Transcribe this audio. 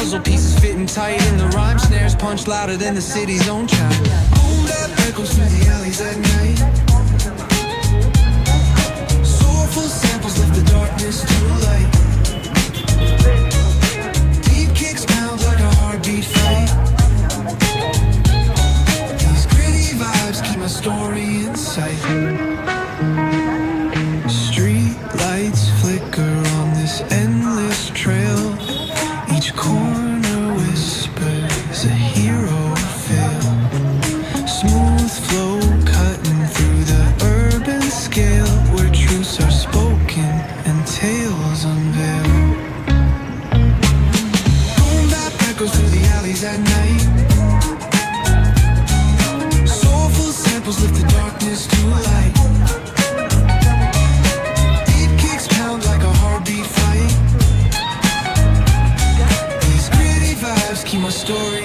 puzzle pieces fitting tight, and the rhyme snares punch louder than the city's own chime. Boom bap echoes through the alleys at night. Soulful samples lift the darkness to light. Deep kicks pound like a heartbeat fight. These gritty vibes keep my story in sight. Street lights flicker on this endless trail. Each corner whispers a hero feel. Smooth flow cutting through the urban scale, where truths are spoken and tales unveil. Boom bap echoes through the alleys at night. Soulful samples lift the darkness to light. Deep kicks pound like a heartbeat fight. These gritty vibes keep my story